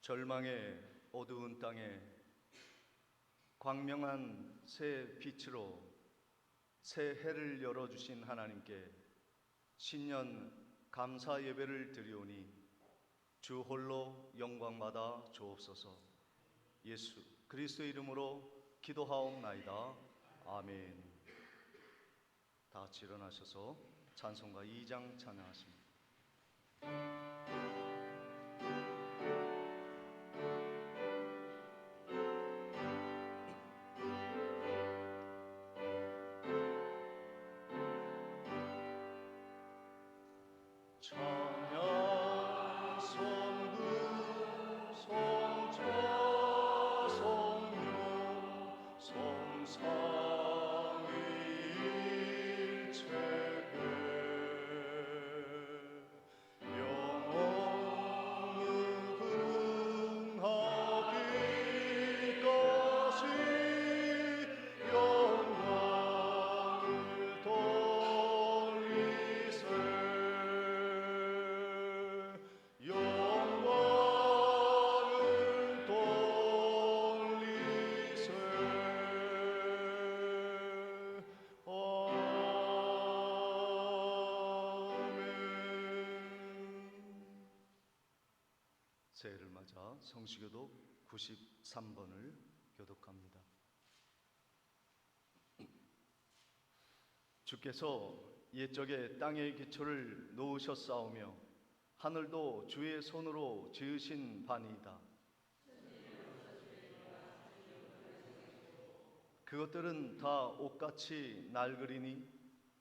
절망의 어두운 땅에 광명한 새 빛으로 새 해를 열어주신 하나님께 신년 감사 예배를 드리오니 주 홀로 영광받아 주옵소서. 예수 그리스도의 이름으로 기도하옵나이다. 아멘. 다 같이 일어나셔서 찬송가 2장 찬양하십니다. 새해를 맞아 성시교독 93번을 교독합니다. 주께서 옛적에 땅의 기초를 놓으셨사오며 하늘도 주의 손으로 지으신 바니이다. 그것들은 다 옷같이 낡으리니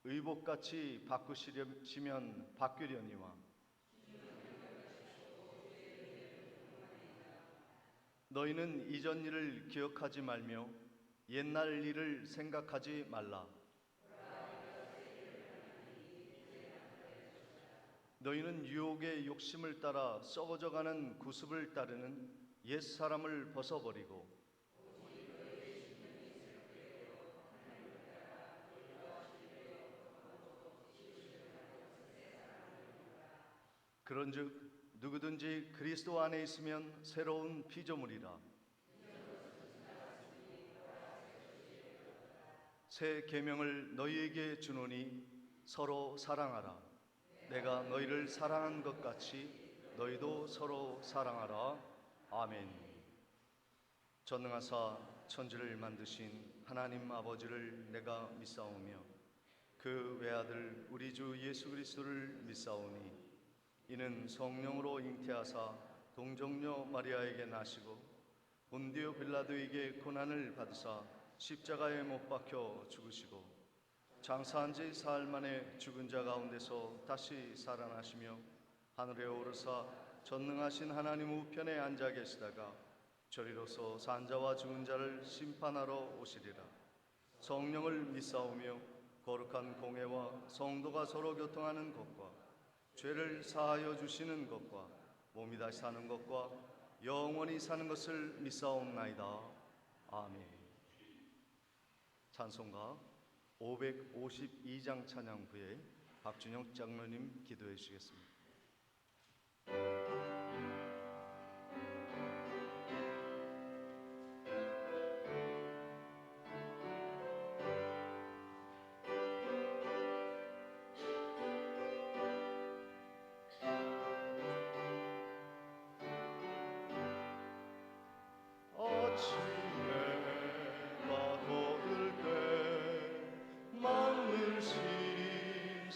의복같이 바꾸시면 바뀌려니와 너희는 이전 일을 기억하지 말며 옛날 일을 생각하지 말라. 너희는 유혹의 욕심을 따라 썩어져가는 구습을 따르는 옛사람을 벗어버리고 그런즉 누구든지 그리스도 안에 있으면 새로운 피조물이라. 새 계명을 너희에게 주노니 서로 사랑하라. 내가 너희를 사랑한 것 같이 너희도 서로 사랑하라. 아멘. 전능하사 천지를 만드신 하나님 아버지를 내가 믿사오며 그 외아들 우리 주 예수 그리스도를 믿사오니 이는 성령으로 잉태하사 동정녀 마리아에게 나시고 본디오 빌라도에게 고난을 받으사 십자가에 못 박혀 죽으시고 장사한 지 사흘 만에 죽은 자 가운데서 다시 살아나시며 하늘에 오르사 전능하신 하나님 우편에 앉아 계시다가 저리로서 산자와 죽은 자를 심판하러 오시리라. 성령을 믿사오며 거룩한 공회와 성도가 서로 교통하는 것과 죄를 사하여 주시는 것과 몸이 다시 사는 것과 영원히 사는 것을 믿사옵나이다. 아멘. 찬송가 552장 찬양 후에 박준영 장로님 기도해 주시겠습니다.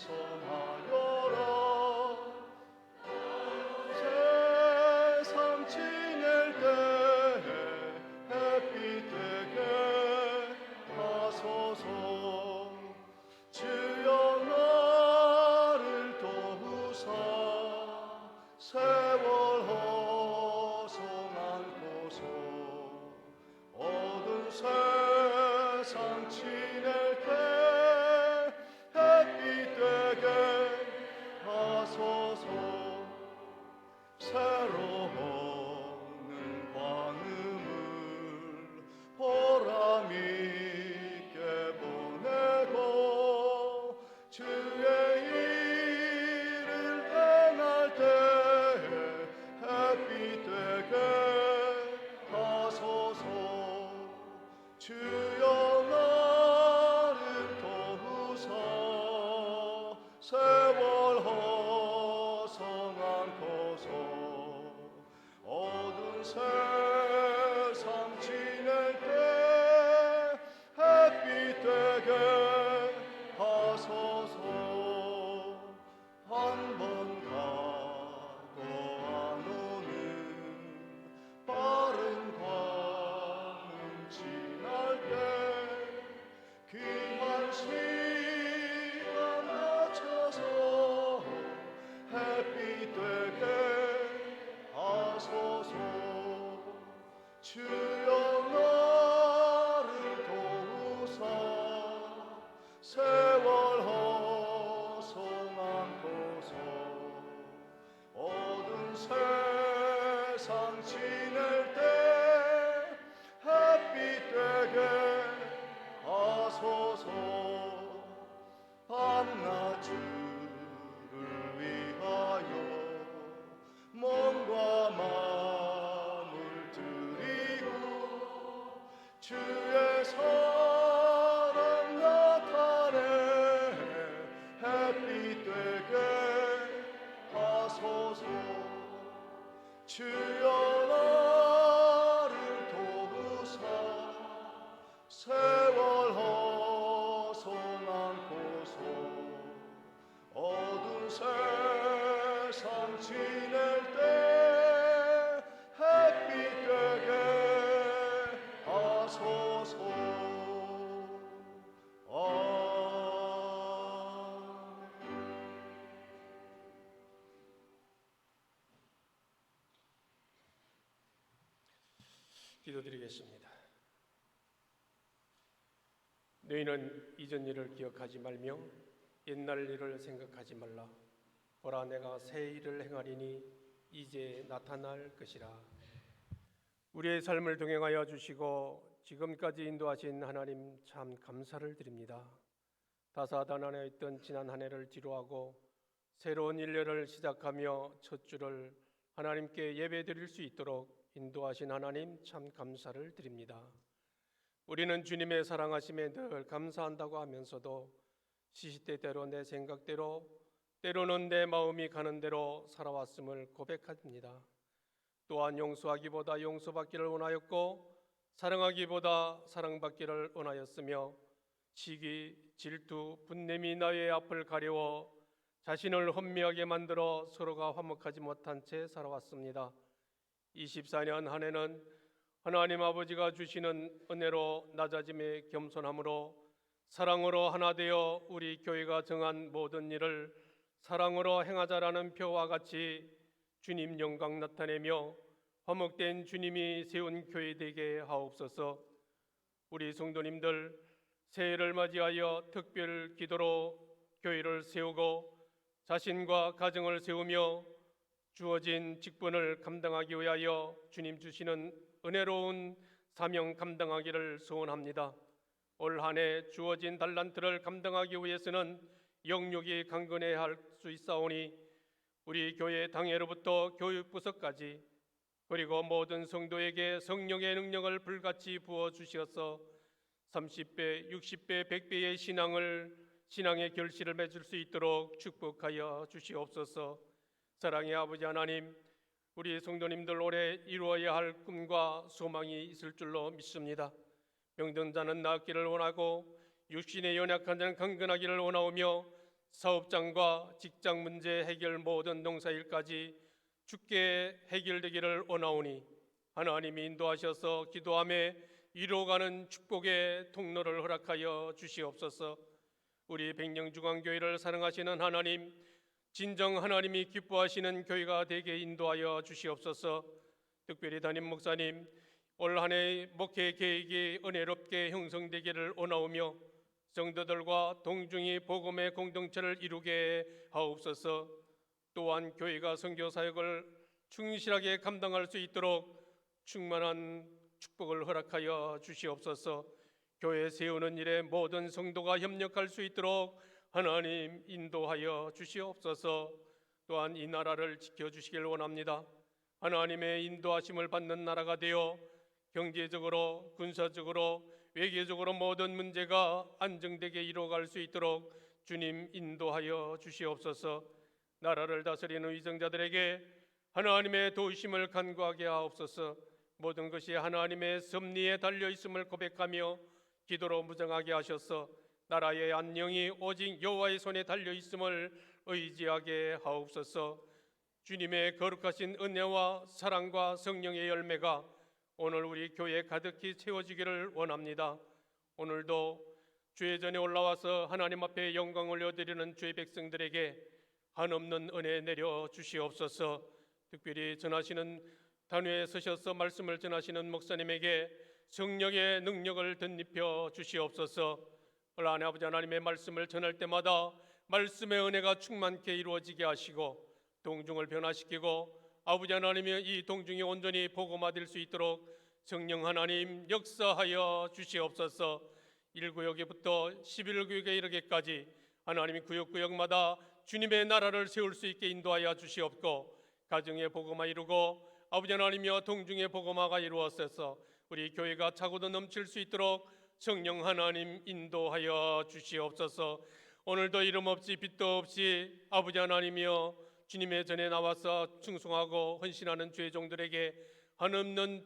신성하여라 햇빛 되게 하소서. 주여 나를 도우사 세월 허송한고서 어두운 세상 지낼 때 햇빛 되게 하소서. 밤낮 주를 위하여 몸과 마음을 드리고 주의 사랑 나타내 햇빛 되게 하소서. 주여 나를 도우사 세월 허송한고서 어두운 세상 지낼 때 햇빛 되게 하소서. 기도드리겠습니다. 너희는 이전 일을 기억하지 말며 옛날 일을 생각하지 말라. 보라, 내가 새 일을 행하리니 이제 나타날 것이라. 우리의 삶을 동행하여 주시고 지금까지 인도하신 하나님 참 감사를 드립니다. 다사다난해 있던 지난 한 해를 뒤로하고 새로운 1년을 시작하며 첫 주를 하나님께 예배드릴 수 있도록 인도하신 하나님 참 감사를 드립니다. 우리는 주님의 사랑하심에 늘 감사한다고 하면서도 시시때때로 내 생각대로 때로는 내 마음이 가는 대로 살아왔음을 고백합니다. 또한 용서하기보다 용서받기를 원하였고 사랑하기보다 사랑받기를 원하였으며 시기, 질투, 분냄이 나의 앞을 가려워 자신을 혼미하게 만들어 서로가 화목하지 못한 채 살아왔습니다. 24년 한 해는 하나님 아버지가 주시는 은혜로 낮아짐의 겸손함으로 사랑으로 하나 되어 우리 교회가 정한 모든 일을 사랑으로 행하자라는 표와 같이 주님 영광 나타내며 화목된 주님이 세운 교회 되게 하옵소서. 우리 성도님들 새해를 맞이하여 특별 기도로 교회를 세우고 자신과 가정을 세우며 주어진 직분을 감당하기 위하여 주님 주시는 은혜로운 사명 감당하기를 소원합니다. 올 한 해 주어진 달란트를 감당하기 위해서는 영육이 강건해야 할 수 있사오니 우리 교회 당회로부터 교육부서까지 그리고 모든 성도에게 성령의 능력을 불같이 부어 주시어서 30배, 60배, 100배의 신앙의 결실을 맺을 수 있도록 축복하여 주시옵소서. 사랑의 아버지 하나님, 우리 성도님들 올해 이루어야 할 꿈과 소망이 있을 줄로 믿습니다. 병든 자는 낫기를 원하고 육신의 연약한 자는 강건하기를 원하오며 사업장과 직장 문제 해결 모든 농사일까지 주께 해결되기를 원하오니 하나님이 인도하셔서 기도함에 이루어가는 축복의 통로를 허락하여 주시옵소서. 우리 백령중앙교회를 사랑하시는 하나님, 진정 하나님이 기뻐하시는 교회가 되게 인도하여 주시옵소서. 특별히 담임 목사님, 올 한 해의 목회 계획이 은혜롭게 형성되기를 원하오며 성도들과 동중이 복음의 공동체를 이루게 하옵소서. 또한 교회가 선교 사역을 충실하게 감당할 수 있도록 충만한 축복을 허락하여 주시옵소서. 교회 세우는 일에 모든 성도가 협력할 수 있도록 하나님 인도하여 주시옵소서. 또한 이 나라를 지켜주시길 원합니다. 하나님의 인도하심을 받는 나라가 되어 경제적으로, 군사적으로, 외교적으로 모든 문제가 안정되게 이루어갈 수 있도록 주님 인도하여 주시옵소서. 나라를 다스리는 위정자들에게 하나님의 도우심을 간구하게 하옵소서. 모든 것이 하나님의 섭리에 달려있음을 고백하며 기도로 무장하게 하셔서 나라의 안녕이 오직 여호와의 손에 달려있음을 의지하게 하옵소서. 주님의 거룩하신 은혜와 사랑과 성령의 열매가 오늘 우리 교회에 가득히 채워지기를 원합니다. 오늘도 주의 전에 올라와서 하나님 앞에 영광 올려드리는 주의 백성들에게 한없는 은혜 내려 주시옵소서. 특별히 전하시는 단위에 서셔서 말씀을 전하시는 목사님에게 성령의 능력을 덧입혀 주시옵소서. 오늘 안에 아버지 하나님의 말씀을 전할 때마다 말씀의 은혜가 충만케 이루어지게 하시고 동중을 변화시키고 아버지 하나님의 이 동중이 온전히 복음화될 수 있도록 성령 하나님 역사하여 주시옵소서. 1구역에부터 11구역에 이르기까지 하나님이 구역구역마다 주님의 나라를 세울 수 있게 인도하여 주시옵고 가정의 복음화 이루고 아버지 하나님이여 동중의 복음화가 이루어져서 우리 교회가 차고도 넘칠 수 있도록 성령 하나님 인도하여 주시옵소서. 오늘도 이름 없이 빛도 없이 아버지 하나님이여 주님의 전에 나와서 충성하고 헌신하는 주의 종들에게 한없는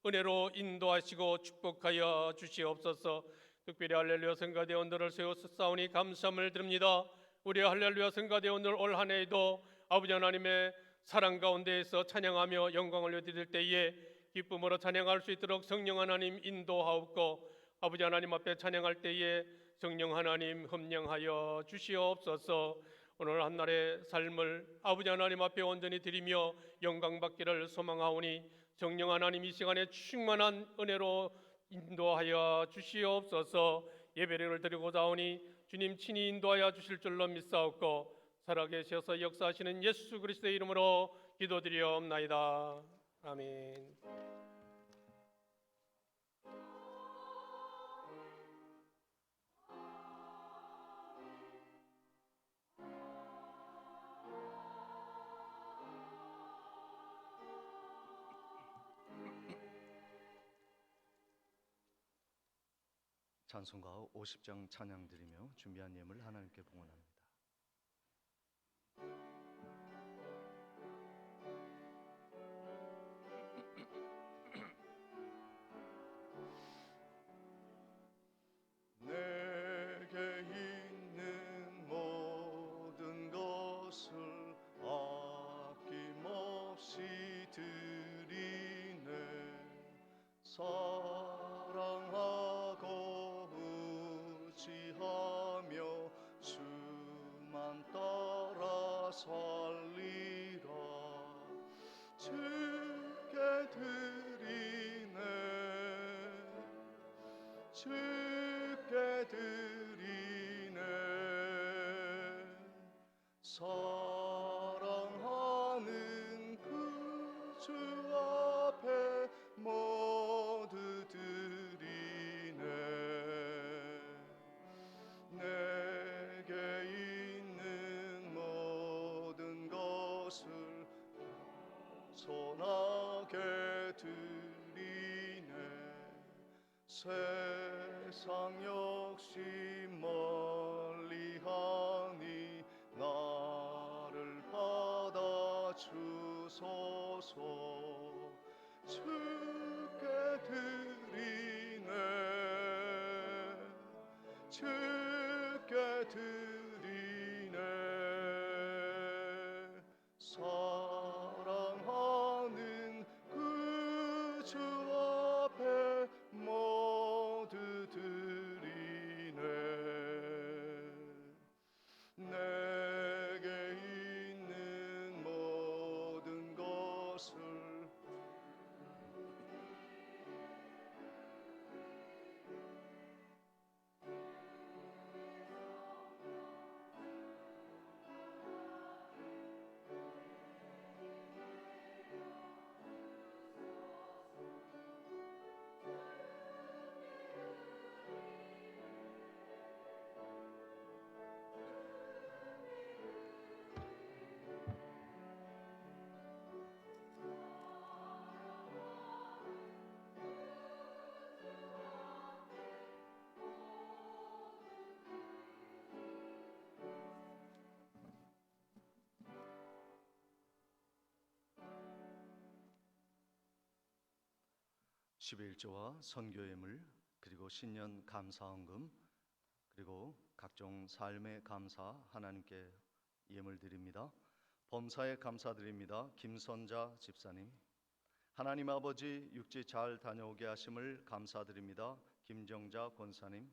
은혜로 인도하시고 축복하여 주시옵소서. 특별히 할렐루야 성가대원들을 세워서 싸우니 감사함을 드립니다. 우리 할렐루야 성가대원들 올 한 해에도 아버지 하나님의 사랑 가운데에서 찬양하며 영광을 올려드릴 때에 기쁨으로 찬양할 수 있도록 성령 하나님 인도하옵고 아버지 하나님 앞에 찬양할 때에 성령 하나님 흠령하여 주시옵소서. 오늘 한날의 삶을 아버지 하나님 앞에 온전히 드리며 영광 받기를 소망하오니 성령 하나님 이 시간에 충만한 은혜로 인도하여 주시옵소서. 예배를 드리고자 하오니 주님 친히 인도하여 주실 줄로 믿사옵고 살아계셔서 역사하시는 예수 그리스도의 이름으로 기도드리옵나이다. 아멘. 찬송가 50장 찬양 드리며 준비한 예물 하나님께 봉헌합니다. 내게 있는 모든 것을 아낌없이 드리네. 사랑하고 의지하며 주만 따라 살리라. 주께 드리네. 주께 드리네. 사랑하는 그 주 앞에 모두 드리네. 내게 있는 모든 것을 선하게 드리네. 세상 역시 멀리하니 나를 받아 주소서. 주께 드리네. 주께 드리네. 사랑하는 그 주 앞에 모두 드리네. 내게 있는 모든 것을 (11조와) 선교예물 그리고 신년 감사헌금 그리고 각종 삶의 감사 하나님께 예물 드립니다. 범사에 감사드립니다. 김선자 집사님. 하나님 아버지 육지 잘 다녀오게 하심을 감사드립니다. 김정자 권사님.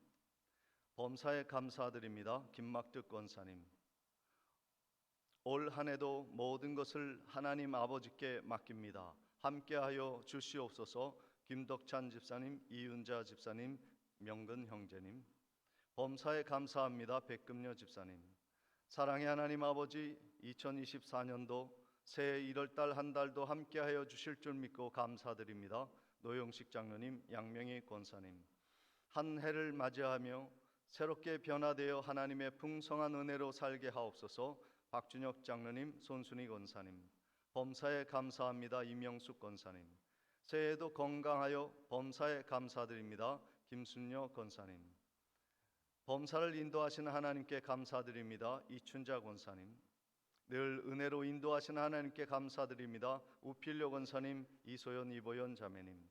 범사에 감사드립니다. 김막득 권사님. 올 한 해도 모든 것을 하나님 아버지께 맡깁니다. 함께하여 주시옵소서. 김덕찬 집사님, 이윤자 집사님, 명근 형제님, 범사에 감사합니다. 백금녀 집사님. 사랑의 하나님 아버지, 2024년도 새해 1월달 한 달도 함께하여 주실 줄 믿고 감사드립니다. 노영식 장로님, 양명희 권사님, 한 해를 맞이하며 새롭게 변화되어 하나님의 풍성한 은혜로 살게 하옵소서. 박준혁 장로님, 손순희 권사님, 범사에 감사합니다. 이명숙 권사님, 새해에도 건강하여 범사에 감사드립니다. 김순녀 권사님, 범사를 인도하시는 하나님께 감사드립니다. 이춘자 권사님, 늘 은혜로 인도하시는 하나님께 감사드립니다. 우필려 권사님, 이소연, 이보연 자매님,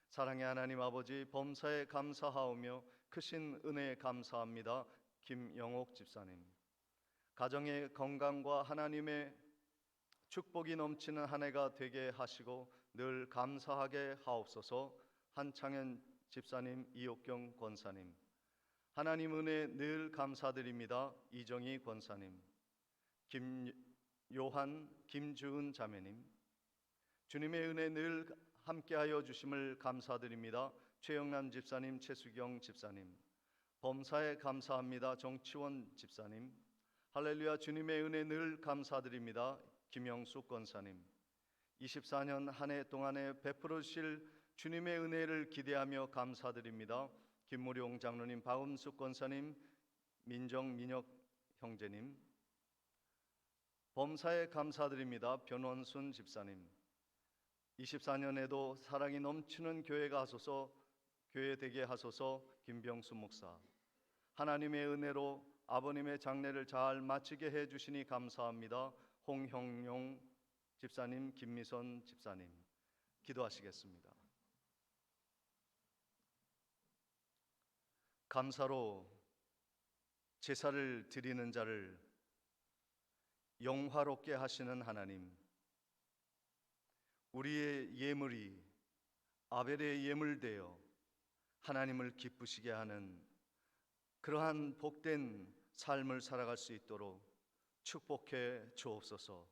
사랑의 하나님 아버지, 범사에 감사하오며 크신 은혜에 감사합니다. 김영옥 집사님, 가정의 건강과 하나님의 축복이 넘치는 한 해가 되게 하시고 늘 감사하게 하옵소서. 한창현 집사님, 이옥경 권사님, 하나님 은혜 늘 감사드립니다. 이정희 권사님, 김요한, 김주은 자매님, 주님의 은혜 늘 함께하여 주심을 감사드립니다. 최영남 집사님, 최수경 집사님, 범사에 감사합니다. 정치원 집사님, 할렐루야, 주님의 은혜 늘 감사드립니다. 김영숙 권사님, 24년 한 해 동안에 베풀어 주실 주님의 은혜를 기대하며 감사드립니다. 김무룡 장로님, 박음숙 권사님, 민정, 민혁 형제님, 범사에 감사드립니다. 변원순 집사님, 24년에도 사랑이 넘치는 교회가 하소서, 교회 되게 하소서. 김병수 목사, 하나님의 은혜로 아버님의 장례를 잘 마치게 해주시니 감사합니다. 홍형용 집사님, 김미선 집사님, 기도하시겠습니다. 감사로 제사를 드리는 자를 영화롭게 하시는 하나님, 우리의 예물이 아벨의 예물되어 하나님을 기쁘시게 하는 그러한 복된 삶을 살아갈 수 있도록 축복해 주옵소서.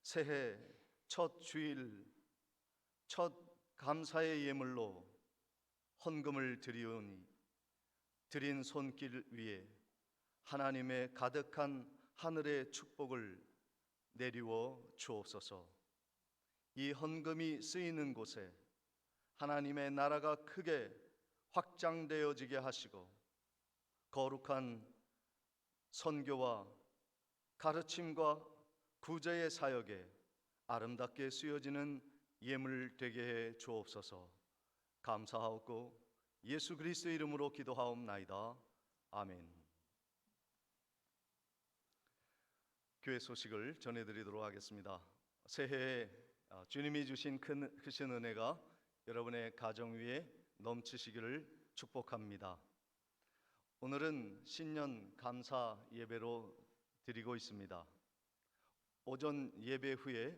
새해 첫 주일, 첫 감사의 예물로 헌금을 드리오니 드린 손길 위에 하나님의 가득한 하늘의 축복을 내리워 주옵소서. 이 헌금이 쓰이는 곳에 하나님의 나라가 크게 확장되어지게 하시고 거룩한 선교와 가르침과 구제의 사역에 아름답게 쓰여지는 예물 되게 해 주옵소서. 감사하옵고 예수 그리스도의 이름으로 기도하옵나이다. 아멘. 교회 소식을 전해드리도록 하겠습니다. 새해에 주님이 주신 크신 은혜가 여러분의 가정 위에 넘치시기를 축복합니다. 오늘은 신년 감사 예배로 드리고 있습니다. 오전 예배 후에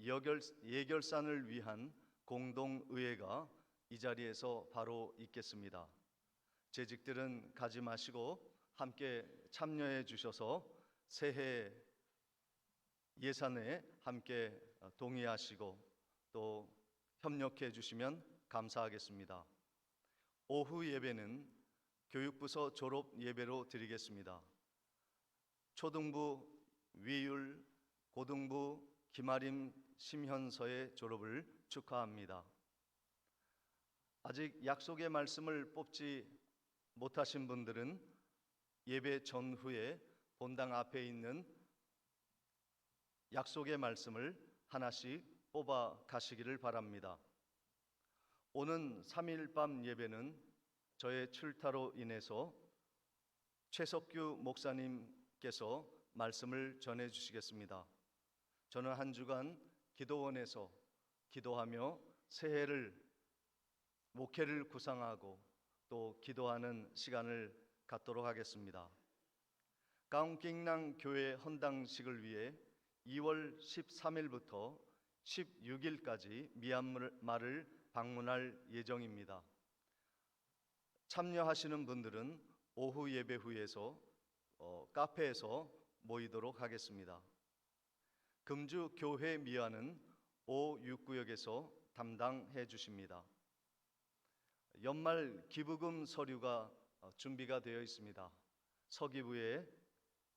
예결산을 위한 공동의회가 이 자리에서 바로 있겠습니다. 재직들은 가지 마시고 함께 참여해 주셔서 새해 예산에 함께 동의하시고 또 협력해 주시면 감사하겠습니다. 오후 예배는 교육부서 졸업 예배로 드리겠습니다. 초등부 위율, 고등부 김아림 심현서의 졸업을 축하합니다. 아직 약속의 말씀을 뽑지 못하신 분들은 예배 전후에 본당 앞에 있는 약속의 말씀을 하나씩 뽑아 가시기를 바랍니다. 오는 3일 밤 예배는 저의 출타로 인해서 최석규 목사님께서 말씀을 전해 주시겠습니다. 저는 한 주간 기도원에서 기도하며 새해를 목회를 구상하고 또 기도하는 시간을 갖도록 하겠습니다. 가운킹낭 교회 헌당식을 위해 2월 13일부터 16일까지 미얀마를 방문할 예정입니다. 참여하시는 분들은 오후 예배 후에서 카페에서 모이도록 하겠습니다. 금주 교회 미화는 569역에서 담당해 주십니다. 연말 기부금 서류가 준비가 되어 있습니다. 서기부에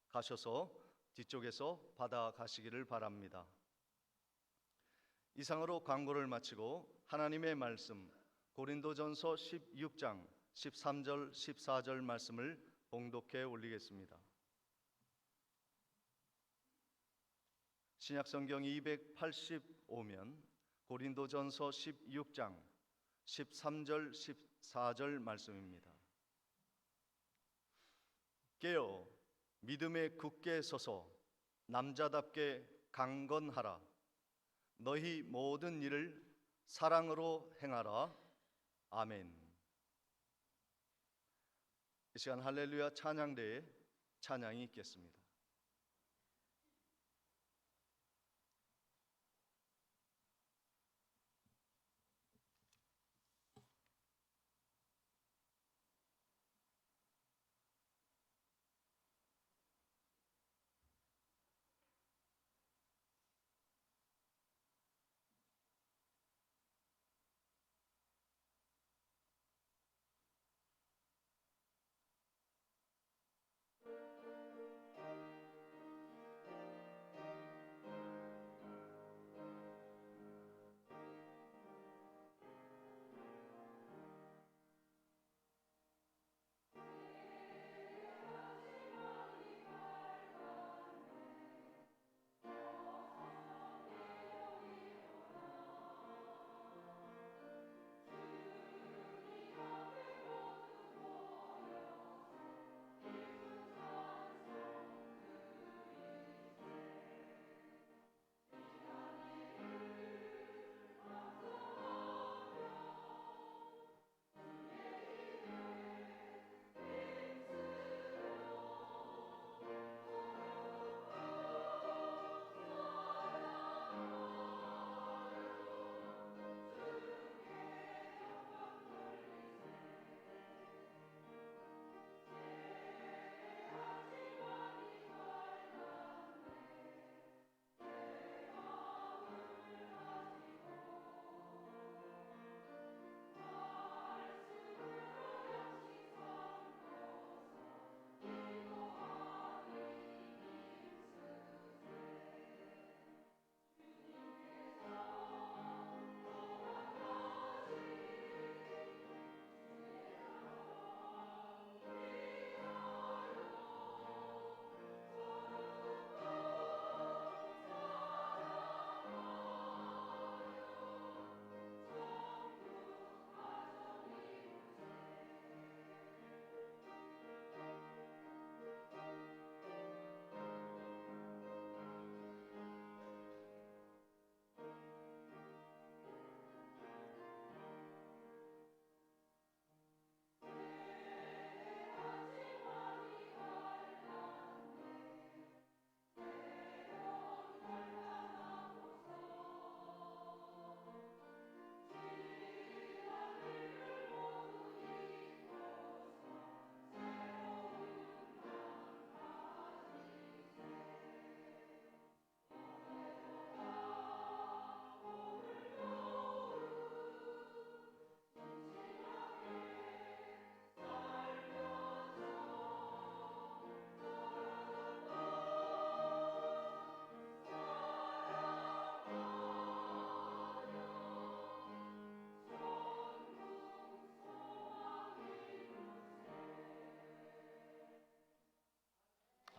가셔서 뒤쪽에서 받아 가시기를 바랍니다. 이상으로 광고를 마치고 하나님의 말씀 고린도전서 16장 13절 14절 말씀을 봉독해 올리겠습니다. 신약성경 285면 고린도전서 16장 13절 14절 말씀입니다. 깨어 믿음에 굳게 서서 남자답게 강건하라. 너희 모든 일을 사랑으로 행하라. 아멘. 이 시간 할렐루야 찬양대에 찬양이 있겠습니다.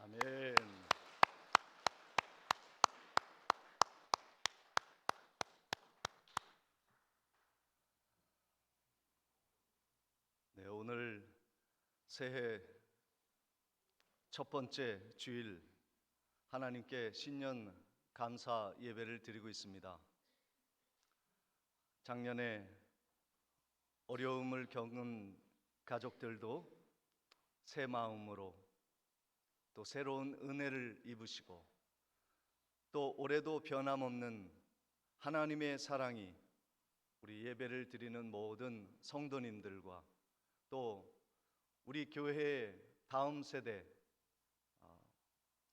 아멘. 네, 오늘 새해 첫 번째 주일 하나님께 신년 감사 예배를 드리고 있습니다. 작년에 어려움을 겪은 가족들도 새 마음으로 또 새로운 은혜를 입으시고 또 올해도 변함없는 하나님의 사랑이 우리 예배를 드리는 모든 성도님들과 또 우리 교회의 다음 세대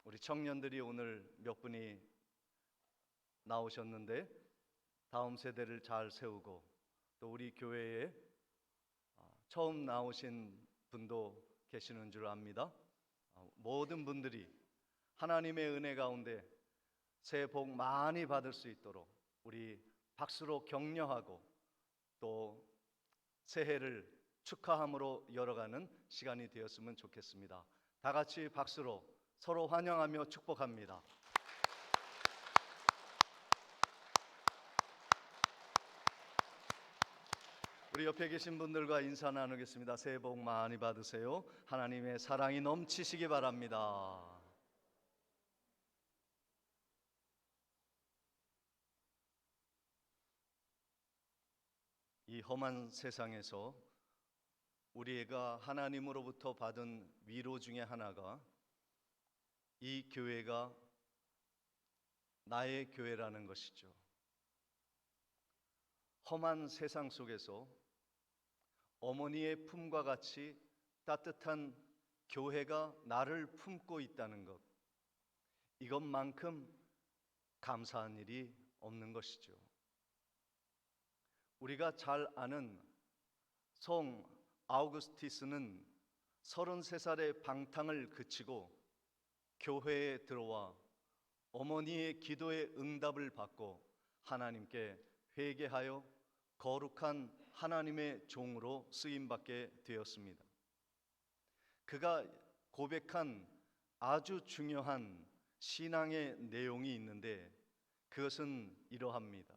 우리 청년들이 오늘 몇 분이 나오셨는데 다음 세대를 잘 세우고 또 우리 교회에 처음 나오신 분도 계시는 줄 압니다. 모든 분들이 하나님의 은혜 가운데 새해 복 많이 받을 수 있도록 우리 박수로 격려하고 또 새해를 축하함으로 열어가는 시간이 되었으면 좋겠습니다. 다 같이 박수로 서로 환영하며 축복합니다. 우리 옆에 계신 분들과 인사 나누겠습니다. 새해 복 많이 받으세요. 하나님의 사랑이 넘치시기 바랍니다. 이 험한 세상에서 우리가 하나님으로부터 받은 위로 중에 하나가 이 교회가 나의 교회라는 것이죠. 험한 세상 속에서 어머니의 품과 같이 따뜻한 교회가 나를 품고 있다는 것, 이것만큼 감사한 일이 없는 것이죠. 우리가 잘 아는 성 아우구스티스는 33살의 방탕을 그치고 교회에 들어와 어머니의 기도의 응답을 받고 하나님께 회개하여 거룩한 하나님의 종으로 쓰임받게 되었습니다. 그가 고백한 아주 중요한 신앙의 내용이 있는데 그것은 이러합니다.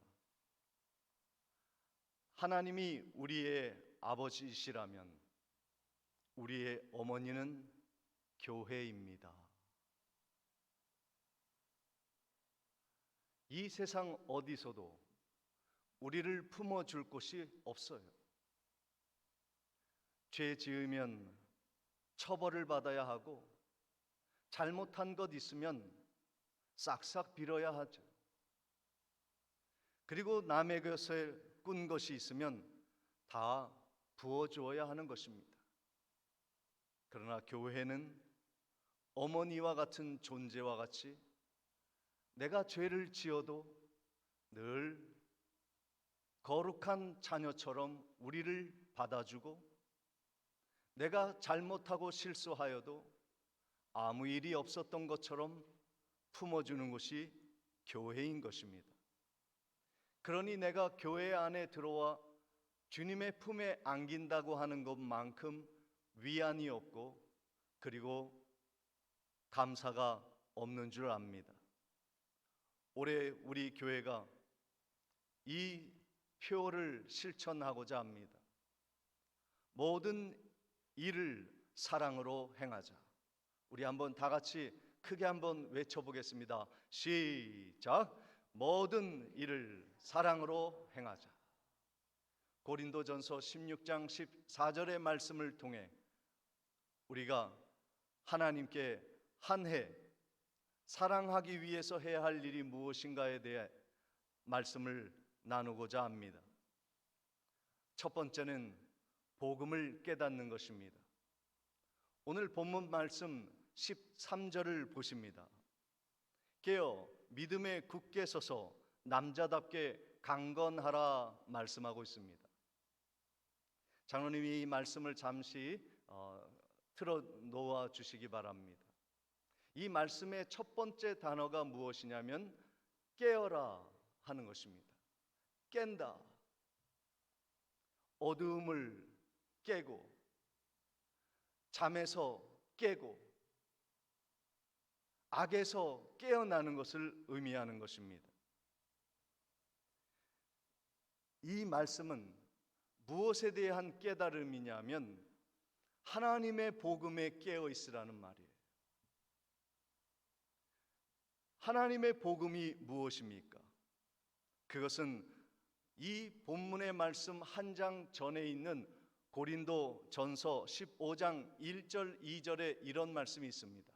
하나님이 우리의 아버지시라면 우리의 어머니는 교회입니다. 이 세상 어디서도 우리를 품어줄 곳이 없어요. 죄 지으면 처벌을 받아야 하고 잘못한 것 있으면 싹싹 빌어야 하죠. 그리고 남의 것에 꾼 것이 있으면 다 부어주어야 하는 것입니다. 그러나 교회는 어머니와 같은 존재와 같이 내가 죄를 지어도 늘 거룩한 자녀처럼 우리를 받아주고 내가 잘못하고 실수하여도 아무 일이 없었던 것처럼 품어주는 것이 교회인 것입니다. 그러니 내가 교회 안에 들어와 주님의 품에 안긴다고 하는 것만큼 위안이 없고 그리고 감사가 없는 줄 압니다. 올해 우리 교회가 이 표를 실천하고자 합니다. 모든 일을 사랑으로 행하자. 우리 한번 다 같이 크게 한번 외쳐보겠습니다. 시작! 모든 일을 사랑으로 행하자. 고린도전서 16장 14절의 말씀을 통해 우리가 하나님께 한 해 사랑하기 위해서 해야 할 일이 무엇인가에 대해 말씀을 나누고자 합니다. 첫 번째는 복음을 깨닫는 것입니다. 오늘 본문 말씀 13절을 보십니다. 깨어 믿음에 굳게 서서 남자답게 강건하라 말씀하고 있습니다. 장로님이 이 말씀을 잠시 틀어 놓아 주시기 바랍니다. 이 말씀의 첫 번째 단어가 무엇이냐면 깨어라 하는 것입니다. 깬다. 어두움을 깨고 잠에서 깨고 악에서 깨어나는 것을 의미하는 것입니다. 이 말씀은 무엇에 대한 깨달음이냐면 하나님의 복음에 깨어 있으라는 말이에요. 하나님의 복음이 무엇입니까? 그것은 이 본문의 말씀 한 장 전에 있는 고린도 전서 15장 1절 2절에 이런 말씀이 있습니다.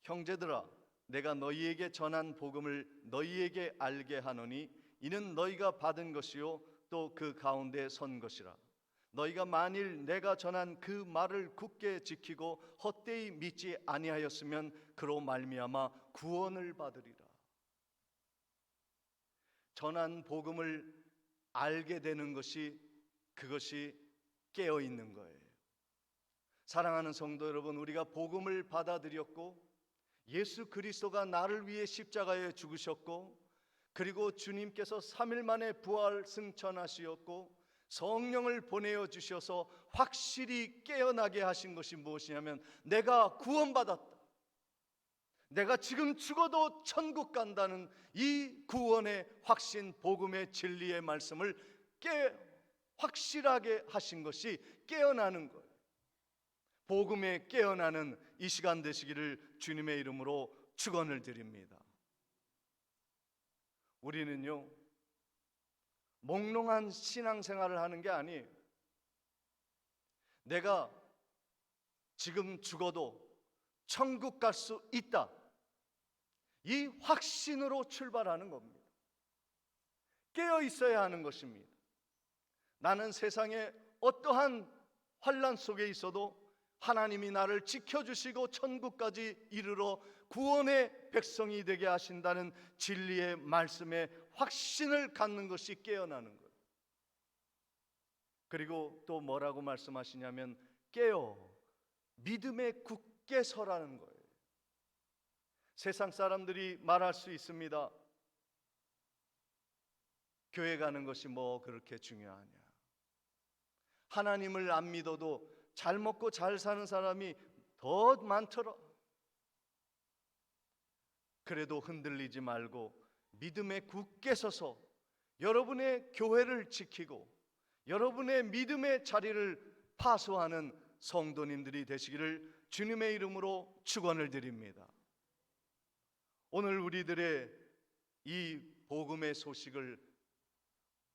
형제들아, 내가 너희에게 전한 복음을 너희에게 알게 하노니 이는 너희가 받은 것이요 또 그 가운데 선 것이라. 너희가 만일 내가 전한 그 말을 굳게 지키고 헛되이 믿지 아니하였으면 그로 말미암아 구원을 받으리라. 전한 복음을 알게 되는 것이, 그것이 깨어 있는 거예요. 사랑하는 성도 여러분, 우리가 복음을 받아들였고 예수 그리스도가 나를 위해 십자가에 죽으셨고, 그리고 주님께서 3일 만에 부활 승천하시었고 성령을 보내어 주셔서 확실히 깨어나게 하신 것이 무엇이냐면, 내가 구원받았다, 내가 지금 죽어도 천국 간다는 이 구원의 확신, 복음의 진리의 말씀을 확실하게 하신 것이 깨어나는 거예요. 복음에 깨어나는 이 시간 되시기를 주님의 이름으로 축원을 드립니다. 우리는요, 몽롱한 신앙생활을 하는 게 아니에요. 내가 지금 죽어도 천국 갈 수 있다, 이 확신으로 출발하는 겁니다. 깨어 있어야 하는 것입니다. 나는 세상에 어떠한 환난 속에 있어도 하나님이 나를 지켜주시고 천국까지 이르러 구원의 백성이 되게 하신다는 진리의 말씀에 확신을 갖는 것이 깨어나는 거예요. 그리고 또 뭐라고 말씀하시냐면, 깨어 믿음에 굳게 서라는 거예요. 세상 사람들이 말할 수 있습니다. 교회 가는 것이 뭐 그렇게 중요하냐, 하나님을 안 믿어도 잘 먹고 잘 사는 사람이 더 많더라. 그래도 흔들리지 말고 믿음에 굳게 서서 여러분의 교회를 지키고 여러분의 믿음의 자리를 파수하는 성도님들이 되시기를 주님의 이름으로 축원을 드립니다. 오늘 우리들의 이 복음의 소식을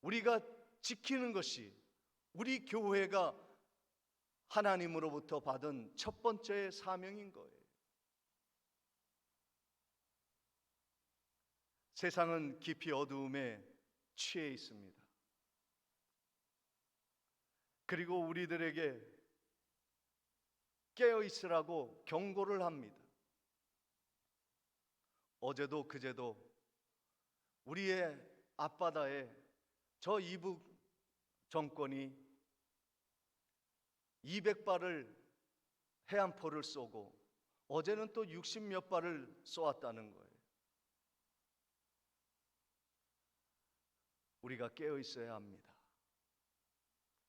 우리가 지키는 것이 우리 교회가 하나님으로부터 받은 첫 번째 사명인 거예요. 세상은 깊이 어두움에 취해 있습니다. 그리고 우리들에게 깨어 있으라고 경고를 합니다. 어제도 그제도 우리의 앞바다에 저 이북 정권이 200발을 해안포를 쏘고 어제는 또 60몇 발을 쏘았다는 거예요. 우리가 깨어 있어야 합니다.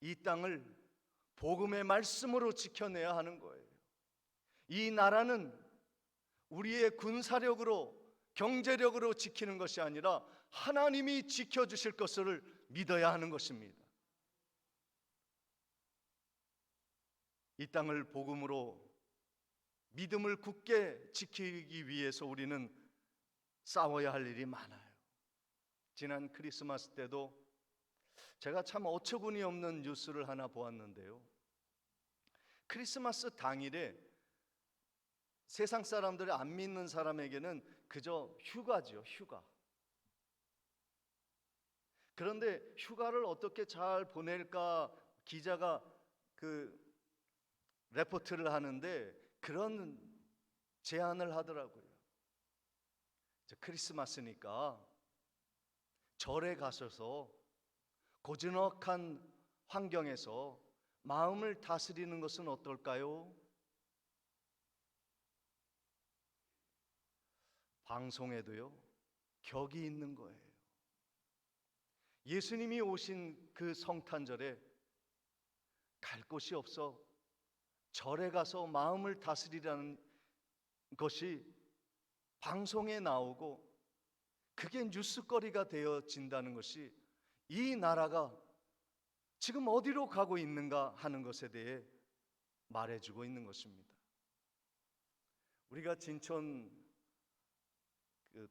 이 땅을 복음의 말씀으로 지켜내야 하는 거예요. 이 나라는 우리의 군사력으로, 경제력으로 지키는 것이 아니라 하나님이 지켜주실 것을 믿어야 하는 것입니다. 이 땅을 복음으로, 믿음을 굳게 지키기 위해서 우리는 싸워야 할 일이 많아요. 지난 크리스마스 때도 제가 참 어처구니 없는 뉴스를 하나 보았는데요, 크리스마스 당일에 세상 사람들이 안 믿는 사람에게는 그저 휴가죠, 휴가. 그런데 휴가를 어떻게 잘 보낼까 기자가 레포트를 하는데 그런 제안을 하더라고요. 크리스마스니까 절에 가셔서 고즈넉한 환경에서 마음을 다스리는 것은 어떨까요? 방송에도요, 격이 있는 거예요. 예수님이 오신 그 성탄절에 갈 곳이 없어 절에 가서 마음을 다스리라는 것이 방송에 나오고 그게 뉴스거리가 되어진다는 것이 이 나라가 지금 어디로 가고 있는가 하는 것에 대해 말해주고 있는 것입니다. 우리가 진천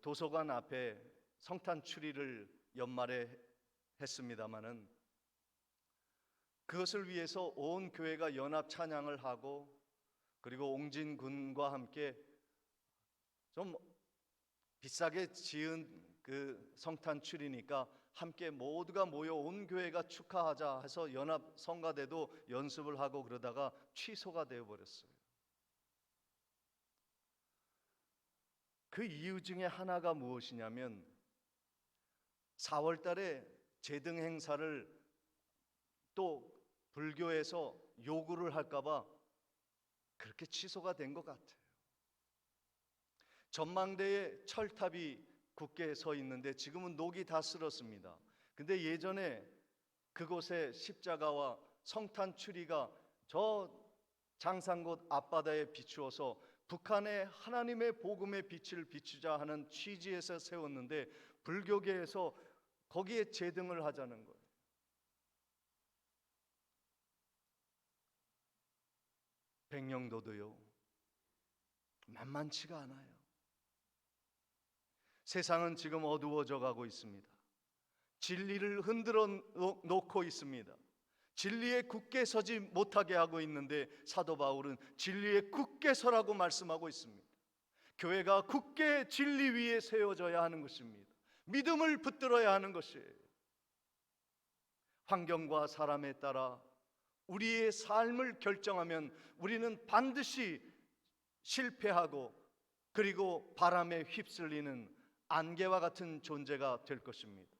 도서관 앞에 성탄 추리를 연말에 했습니다마는 그것을 위해서 온 교회가 연합 찬양을 하고, 그리고 옹진 군과 함께 좀 비싸게 지은 그 성탄 추리니까 함께 모두가 모여 온 교회가 축하하자 해서 연합 성가대도 연습을 하고 그러다가 취소가 되어 버렸어요. 그 이유 중에 하나가 무엇이냐면 4월 달에 제등 행사를 또 불교에서 요구를 할까 봐 그렇게 취소가 된 것 같아요. 전망대에 철탑이 굳게 서 있는데 지금은 녹이 다 슬었습니다. 근데 예전에 그곳에 십자가와 성탄 추리가 저 장산곳 앞바다에 비추어서 북한에 하나님의 복음의 빛을 비추자 하는 취지에서 세웠는데 불교계에서 거기에 제등을 하자는 거예요. 백령도도요, 만만치가 않아요. 세상은 지금 어두워져 가고 있습니다. 진리를 흔들어 놓고 있습니다. 진리에 굳게 서지 못하게 하고 있는데 사도 바울은 진리에 굳게 서라고 말씀하고 있습니다. 교회가 굳게 진리 위에 세워져야 하는 것입니다. 믿음을 붙들어야 하는 것이에요. 환경과 사람에 따라 우리의 삶을 결정하면 우리는 반드시 실패하고 그리고 바람에 휩쓸리는 안개와 같은 존재가 될 것입니다.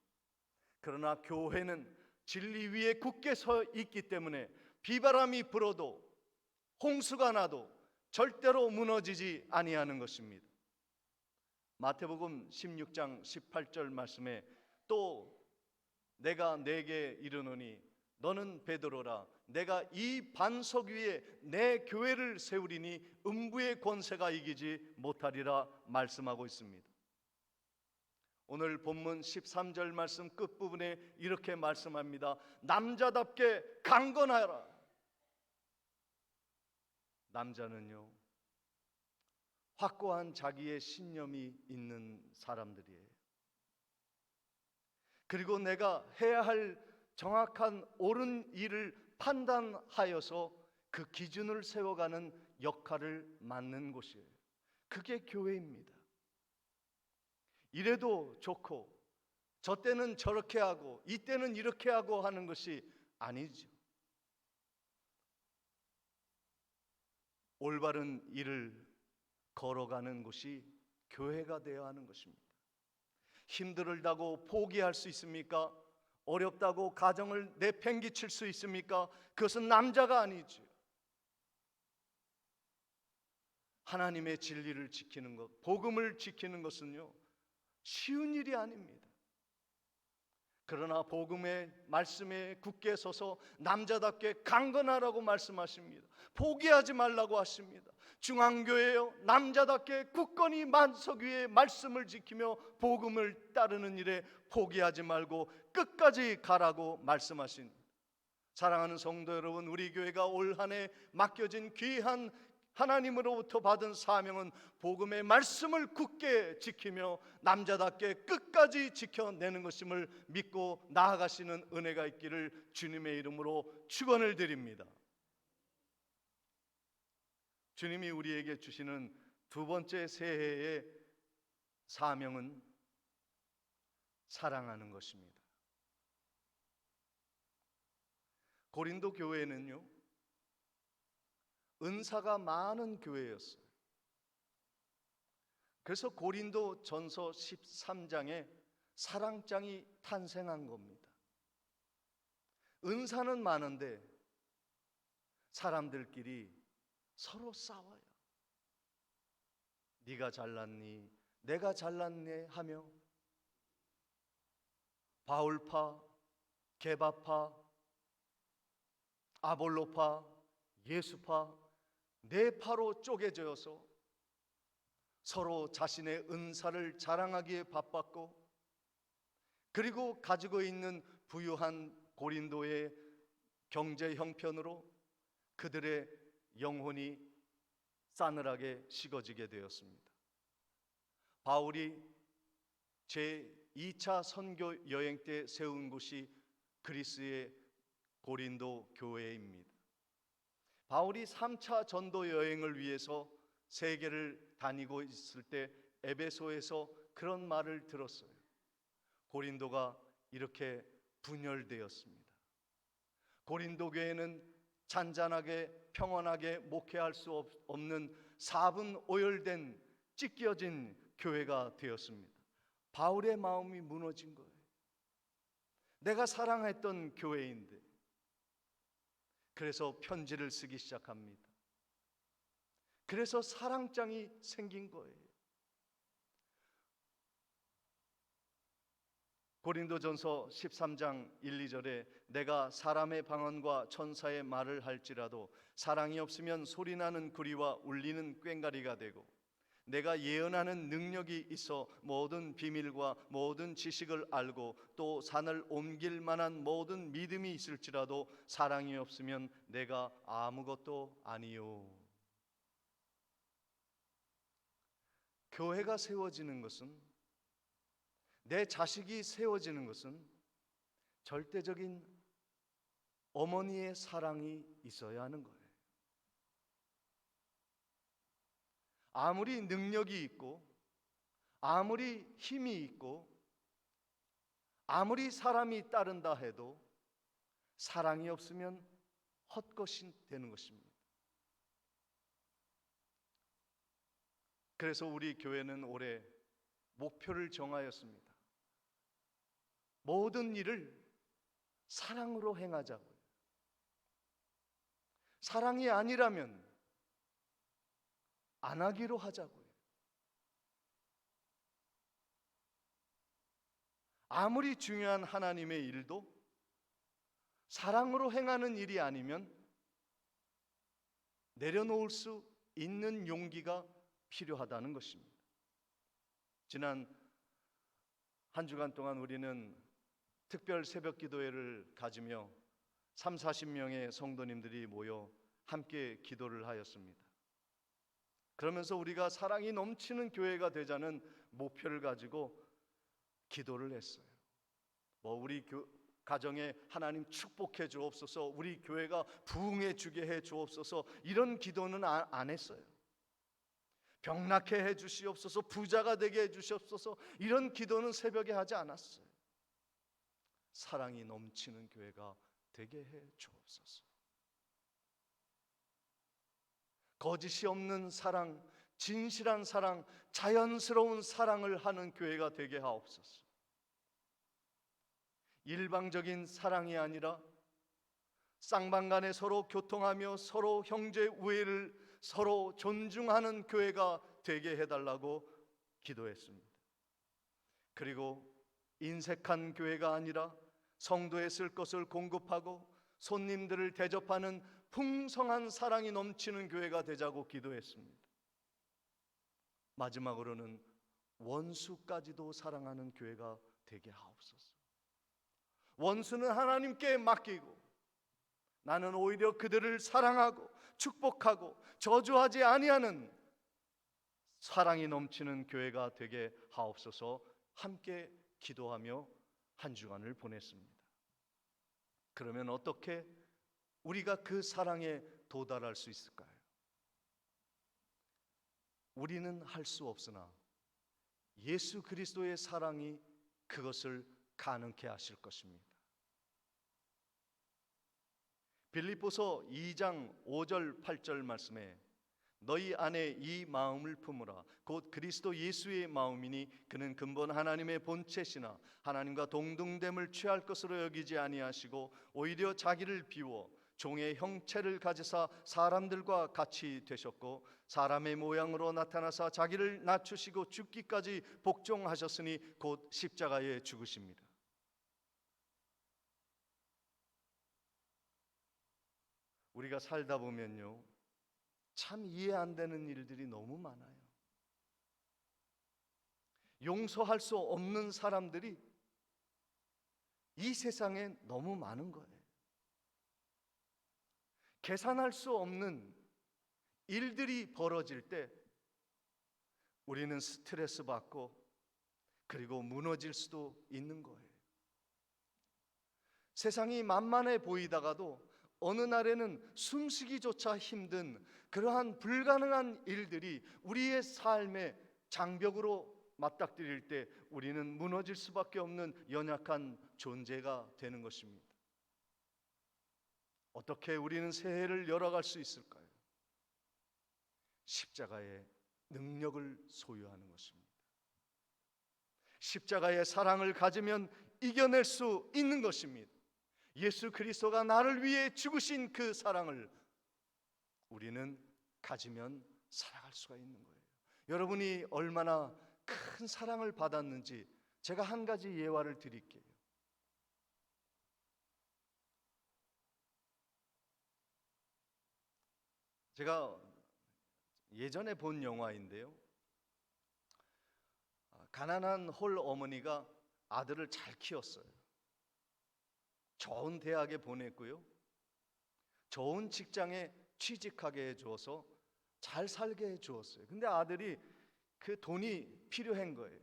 그러나 교회는 진리 위에 굳게 서 있기 때문에 비바람이 불어도 홍수가 나도 절대로 무너지지 아니하는 것입니다. 마태복음 16장 18절 말씀에 또 내가 네게 이르노니 너는 베드로라 내가 이 반석 위에 내 교회를 세우리니 음부의 권세가 이기지 못하리라 말씀하고 있습니다. 오늘 본문 13절 말씀 끝부분에 이렇게 말씀합니다. 남자답게 강건하라. 남자는요, 확고한 자기의 신념이 있는 사람들이에요. 그리고 내가 해야 할 정확한 옳은 일을 판단하여서 그 기준을 세워가는 역할을 맡는 곳이에요. 그게 교회입니다. 이래도 좋고 저 때는 저렇게 하고 이때는 이렇게 하고 하는 것이 아니죠. 올바른 일을 걸어가는 곳이 교회가 되어야 하는 것입니다. 힘들다고 포기할 수 있습니까? 어렵다고 가정을 내팽개칠 수 있습니까? 그것은 남자가 아니죠. 하나님의 진리를 지키는 것, 복음을 지키는 것은요, 쉬운 일이 아닙니다. 그러나 복음의 말씀에 굳게 서서 남자답게 강건하라고 말씀하십니다. 포기하지 말라고 하십니다. 중앙교회요, 남자답게 굳건히 만석 위에 말씀을 지키며 복음을 따르는 일에 포기하지 말고 끝까지 가라고 말씀하십니다. 사랑하는 성도 여러분, 우리 교회가 올 한 해 맡겨진 귀한 하나님으로부터 받은 사명은 복음의 말씀을 굳게 지키며 남자답게 끝까지 지켜내는 것임을 믿고 나아가시는 은혜가 있기를 주님의 이름으로 축원을 드립니다. 주님이 우리에게 주시는 두 번째 새해의 사명은 사랑하는 것입니다. 고린도 교회는요, 은사가 많은 교회였어요. 그래서 고린도 전서 13장에 사랑장이 탄생한 겁니다. 은사는 많은데 사람들끼리 서로 싸워요. 네가 잘났니? 내가 잘났네 하며 바울파, 게바파, 아볼로파, 예수파 네 파로 쪼개져서 서로 자신의 은사를 자랑하기에 바빴고, 그리고 가지고 있는 부유한 고린도의 경제 형편으로 그들의 영혼이 싸늘하게 식어지게 되었습니다. 바울이 제2차 선교 여행 때 세운 곳이 그리스의 고린도 교회입니다. 바울이 3차 전도 여행을 위해서 세계를 다니고 있을 때 에베소에서 그런 말을 들었어요. 고린도가 이렇게 분열되었습니다. 고린도 교회는 잔잔하게 평온하게 목회할 수 없는 사분오열된 찢겨진 교회가 되었습니다. 바울의 마음이 무너진 거예요. 내가 사랑했던 교회인데. 그래서 편지를 쓰기 시작합니다. 그래서 사랑장이 생긴 거예요. 고린도전서 13장 1, 2절에 내가 사람의 방언과 천사의 말을 할지라도 사랑이 없으면 소리나는 구리와 울리는 꽹과리가 되고 내가 예언하는 능력이 있어 모든 비밀과 모든 지식을 알고 또 산을 옮길 만한 모든 믿음이 있을지라도 사랑이 없으면 내가 아무것도 아니요. 교회가 세워지는 것은, 내 자식이 세워지는 것은 절대적인 어머니의 사랑이 있어야 하는 거예요. 아무리 능력이 있고 아무리 힘이 있고 아무리 사람이 따른다 해도 사랑이 없으면 헛것이 되는 것입니다. 그래서 우리 교회는 올해 목표를 정하였습니다. 모든 일을 사랑으로 행하자고요. 사랑이 아니라면 안 하기로 하자고요. 아무리 중요한 하나님의 일도 사랑으로 행하는 일이 아니면 내려놓을 수 있는 용기가 필요하다는 것입니다. 지난 한 주간 동안 우리는 특별 새벽 기도회를 가지며 30-40명의 성도님들이 모여 함께 기도를 하였습니다. 그러면서 우리가 사랑이 넘치는 교회가 되자는 목표를 가지고 기도를 했어요. 우리 가정에 하나님 축복해 주옵소서, 우리 교회가 부흥해 주게 해 주옵소서, 이런 기도는 안 했어요. 병낫게 해 주시옵소서, 부자가 되게 해 주시옵소서, 이런 기도는 새벽에 하지 않았어요. 사랑이 넘치는 교회가 되게 해 주옵소서. 거짓이 없는 사랑, 진실한 사랑, 자연스러운 사랑을 하는 교회가 되게 하옵소서. 일방적인 사랑이 아니라 쌍방간에 서로 교통하며 서로 형제 우애를 서로 존중하는 교회가 되게 해달라고 기도했습니다. 그리고 인색한 교회가 아니라 성도의 쓸 것을 공급하고 손님들을 대접하는 풍성한 사랑이 넘치는 교회가 되자고 기도했습니다. 마지막으로는 원수까지도 사랑하는 교회가 되게 하옵소서. 원수는 하나님께 맡기고 나는 오히려 그들을 사랑하고 축복하고 저주하지 아니하는 사랑이 넘치는 교회가 되게 하옵소서. 함께 기도하며 한 주간을 보냈습니다. 그러면 어떻게 우리가 그 사랑에 도달할 수 있을까요? 우리는 할 수 없으나 예수 그리스도의 사랑이 그것을 가능케 하실 것입니다. 빌립보서 2장 5절 8절 말씀에 너희 안에 이 마음을 품으라 곧 그리스도 예수의 마음이니 그는 근본 하나님의 본체시나 하나님과 동등됨을 취할 것으로 여기지 아니하시고 오히려 자기를 비워 종의 형체를 가지사 사람들과 같이 되셨고 사람의 모양으로 나타나사 자기를 낮추시고 죽기까지 복종하셨으니 곧 십자가에 죽으십니다. 우리가 살다 보면요, 참 이해 안 되는 일들이 너무 많아요. 용서할 수 없는 사람들이 이 세상에 너무 많은 거예요. 계산할 수 없는 일들이 벌어질 때 우리는 스트레스 받고 그리고 무너질 수도 있는 거예요. 세상이 만만해 보이다가도 어느 날에는 숨쉬기조차 힘든 그러한 불가능한 일들이 우리의 삶의 장벽으로 맞닥뜨릴 때 우리는 무너질 수밖에 없는 연약한 존재가 되는 것입니다. 어떻게 우리는 새해를 열어갈 수 있을까요? 십자가의 능력을 소유하는 것입니다. 십자가의 사랑을 가지면 이겨낼 수 있는 것입니다. 예수 그리스도가 나를 위해 죽으신 그 사랑을 우리는 가지면 살아갈 수가 있는 거예요. 여러분이 얼마나 큰 사랑을 받았는지 제가 한 가지 예화를 드릴게요. 제가 예전에 본 영화인데요, 가난한 홀 어머니가 아들을 잘 키웠어요. 좋은 대학에 보냈고요, 좋은 직장에 취직하게 해주어서 잘 살게 해주었어요. 근데 아들이 그 돈이 필요한 거예요.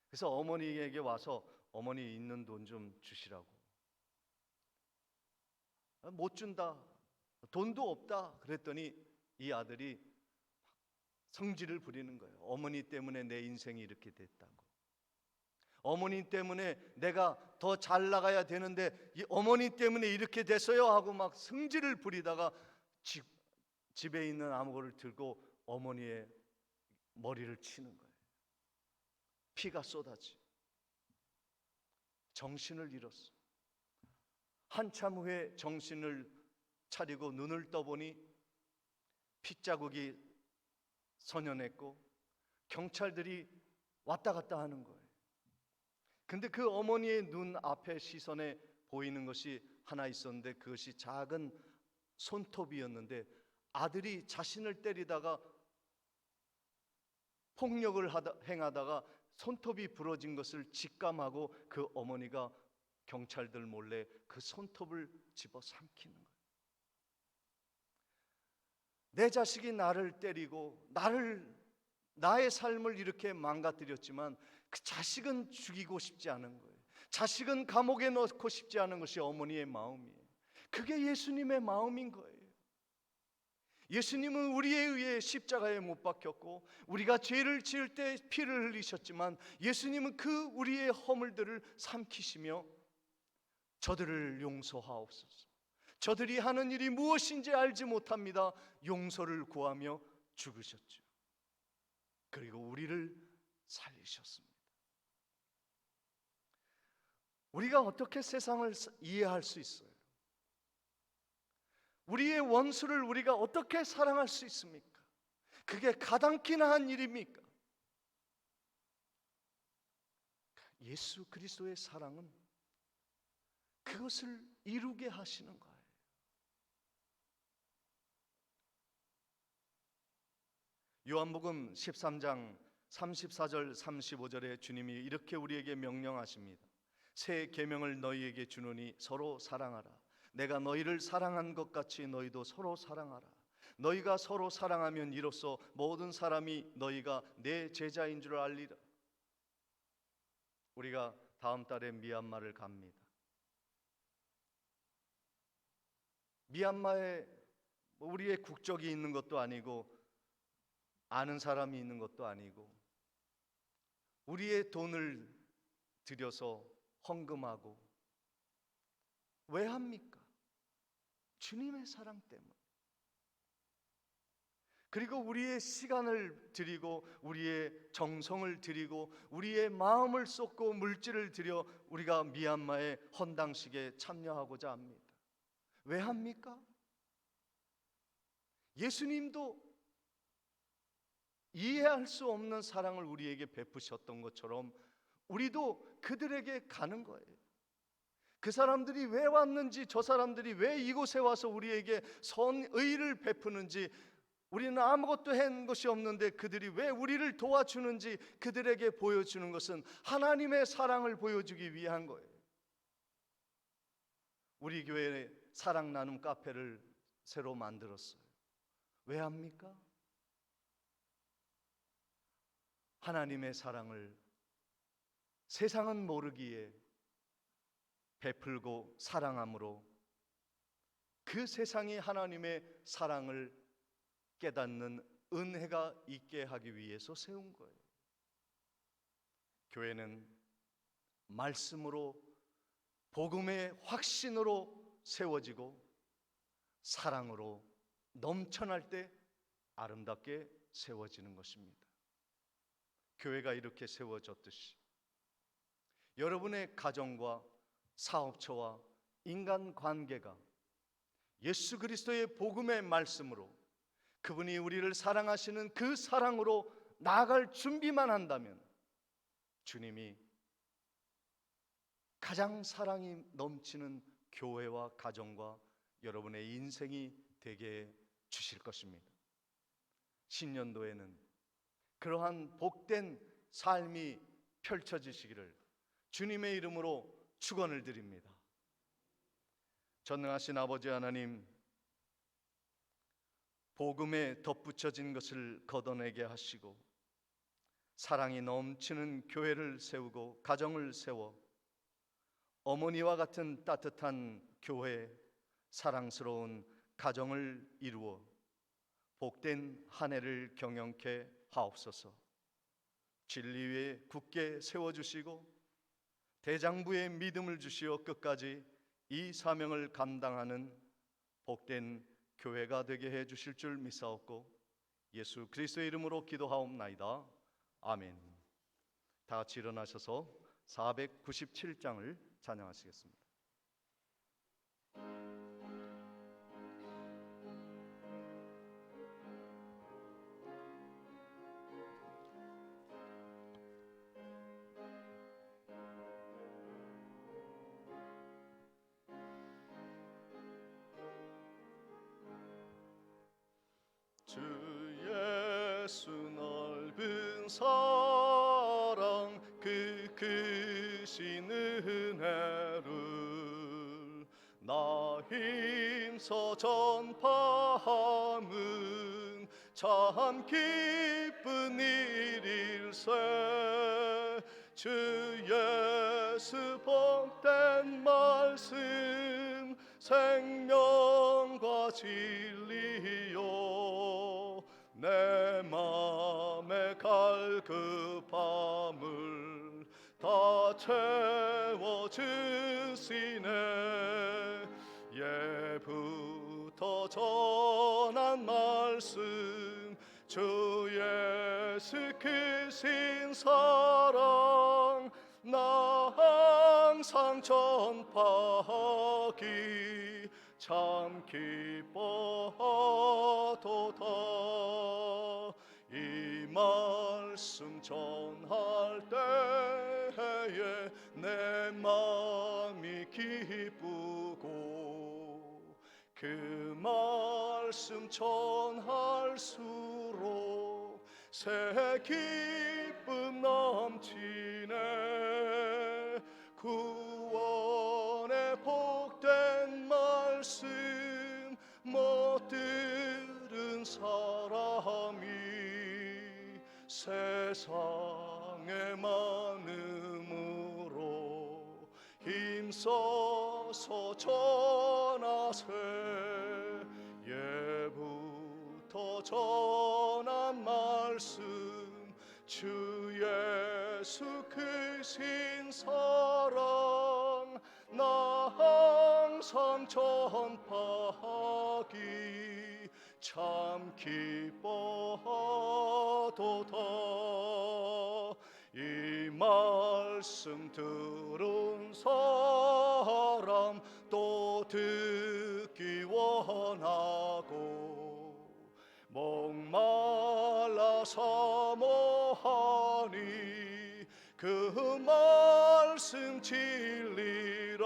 그래서 어머니에게 와서 어머니 있는 돈 좀 주시라고. 못 준다, 돈도 없다 그랬더니 이 아들이 성질을 부리는 거예요. 어머니 때문에 내 인생이 이렇게 됐다고. 어머니 때문에 내가 더 잘 나가야 되는데 이 어머니 때문에 이렇게 됐어요 하고 막 성질을 부리다가 집에 있는 아무거를 들고 어머니의 머리를 치는 거예요. 피가 쏟아지. 정신을 잃었어. 한참 후에 정신을 차리고 눈을 떠보니 핏자국이 선연했고 경찰들이 왔다 갔다 하는 거예요. 근데 그 어머니의 눈 앞에 시선에 보이는 것이 하나 있었는데 그것이 작은 손톱이었는데 아들이 자신을 때리다가 폭력을 행하다가 손톱이 부러진 것을 직감하고 그 어머니가 경찰들 몰래 그 손톱을 집어 삼키는 거예요. 내 자식이 나를 때리고 나의 삶을 이렇게 망가뜨렸지만 그 자식은 죽이고 싶지 않은 거예요. 자식은 감옥에 넣고 싶지 않은 것이 어머니의 마음이에요. 그게 예수님의 마음인 거예요. 예수님은 우리에 의해 십자가에 못 박혔고 우리가 죄를 지을 때 피를 흘리셨지만 예수님은 그 우리의 허물들을 삼키시며 저들을 용서하옵소서, 저들이 하는 일이 무엇인지 알지 못합니다, 용서를 구하며 죽으셨죠. 그리고 우리를 살리셨습니다. 우리가 어떻게 세상을 이해할 수 있어요? 우리의 원수를 우리가 어떻게 사랑할 수 있습니까? 그게 가당키나 한 일입니까? 예수 그리스도의 사랑은 그것을 이루게 하시는 거예요. 요한복음 13장 34절 35절에 주님이 이렇게 우리에게 명령하십니다. 새 계명을 너희에게 주노니 서로 사랑하라. 내가 너희를 사랑한 것 같이 너희도 서로 사랑하라. 너희가 서로 사랑하면 이로써 모든 사람이 너희가 내 제자인 줄 알리라. 우리가 다음 달에 미얀마를 갑니다. 미얀마에 우리의 국적이 있는 것도 아니고 아는 사람이 있는 것도 아니고 우리의 돈을 들여서 헌금하고 왜 합니까? 주님의 사랑 때문에. 그리고 우리의 시간을 드리고 우리의 정성을 드리고 우리의 마음을 쏟고 물질을 들여 우리가 미얀마의 헌당식에 참여하고자 합니다. 왜 합니까? 예수님도 이해할 수 없는 사랑을 우리에게 베푸셨던 것처럼 우리도 그들에게 가는 거예요. 그 사람들이 왜 왔는지, 저 사람들이 왜 이곳에 와서 우리에게 선의를 베푸는지, 우리는 아무것도 한 것이 없는데 그들이 왜 우리를 도와주는지 그들에게 보여주는 것은 하나님의 사랑을 보여주기 위한 거예요. 우리 교회에 사랑 나눔 카페를 새로 만들었어요. 왜 합니까? 하나님의 사랑을 세상은 모르기에 베풀고 사랑함으로 그 세상이 하나님의 사랑을 깨닫는 은혜가 있게 하기 위해서 세운 거예요. 교회는 말씀으로, 복음의 확신으로 세워지고 사랑으로 넘쳐날 때 아름답게 세워지는 것입니다. 교회가 이렇게 세워졌듯이 여러분의 가정과 사업처와 인간관계가 예수 그리스도의 복음의 말씀으로, 그분이 우리를 사랑하시는 그 사랑으로 나아갈 준비만 한다면 주님이 가장 사랑이 넘치는 교회와 가정과 여러분의 인생이 되게 해 주실 것입니다. 신년도에는 그러한 복된 삶이 펼쳐지시기를 주님의 이름으로 축원을 드립니다. 전능하신 아버지 하나님, 복음에 덧붙여진 것을 걷어내게 하시고 사랑이 넘치는 교회를 세우고 가정을 세워 어머니와 같은 따뜻한 교회, 사랑스러운 가정을 이루어 복된 한 해를 경영케 하옵소서. 진리 위에 굳게 세워주시고 대장부의 믿음을 주시어 끝까지 이 사명을 감당하는 복된 교회가 되게 해 주실 줄 믿사옵고 예수 그리스도의 이름으로 기도하옵나이다. 아멘. 다 같이 일어나셔서 497장을 찬양하시겠습니다. 주 예수 넓은 사랑 그 크신 은혜를 나 힘써 전파함은 참 기쁜 일일세. 주 예수 복된 말씀 생명과 진리요 내 맘의 갈급함을 다 채워주시네. 예부터 전한 말씀 주 예수 크신 사랑 나 항상 전파하기 참 기뻐하도다. 이 말씀 전할 때에 내 마음이 기쁘고 그 말씀 전할수록 새 기쁨 넘치네. 구원의 복된 말씀 못 들은 사람이 세상에 많음으로 힘써서 전하세. 예부터 전한 말씀 주 예수 크신 사랑 나 항상 전파하기 참 기뻐하도다. 이 말씀 들은 사람 또 듣기 원하고 목말라 사모하니 그 말씀 진리라.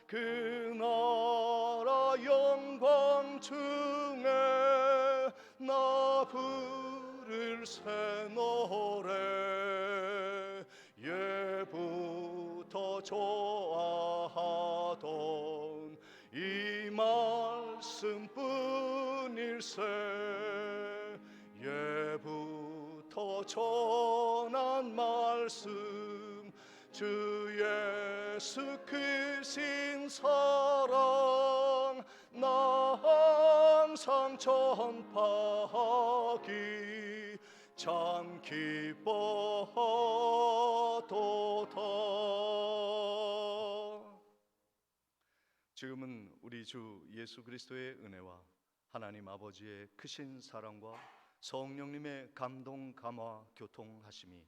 그 나라 영광 중에 나 부를 새 노래. 예부터 좋아하던 이 말씀뿐일세. 예부터 전한 말씀 주 예수 크신 사랑 나 항상 전파하기 참 기뻐하도다. 지금은 우리 주 예수 그리스도의 은혜와 하나님 아버지의 크신 사랑과 성령님의 감동 감화 교통하심이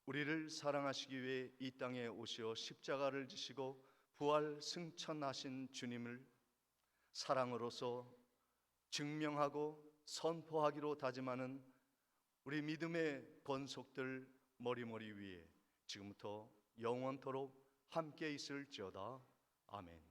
우리를 사랑하시기 위해 이 땅에 오시어 십자가를 지시고 부활 승천하신 주님을 사랑으로서 증명하고 선포하기로 다짐하는 우리 믿음의 권속들 머리머리 위에 지금부터 영원토록 함께 있을지어다. 아멘.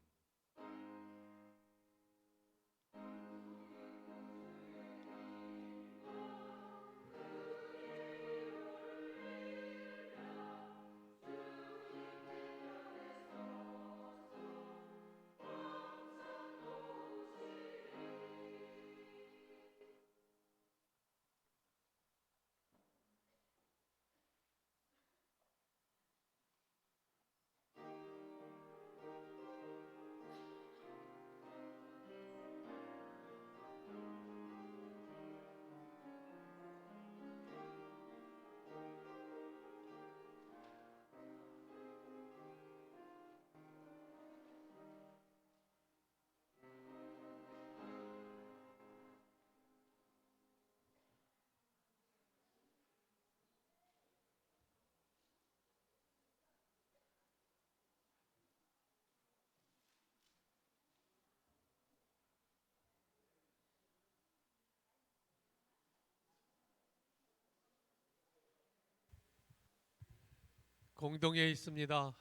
공동회에 있습니다.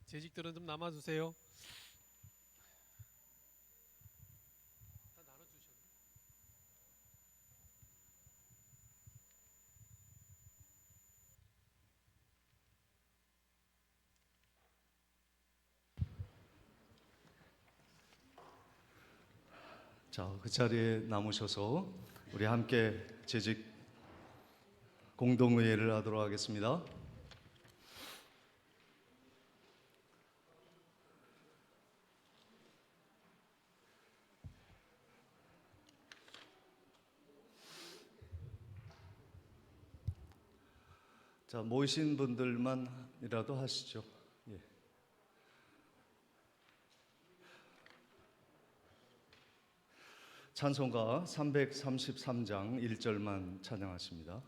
재직들은 좀 남아주세요. 다 나눠주셨네. 자, 그 자리에 남으셔서 우리 함께 재직 공동의회를 하도록 하겠습니다. 자, 모이신 분들만이라도 하시죠. 예. 찬송가 333장 1절만 찬양하십니다.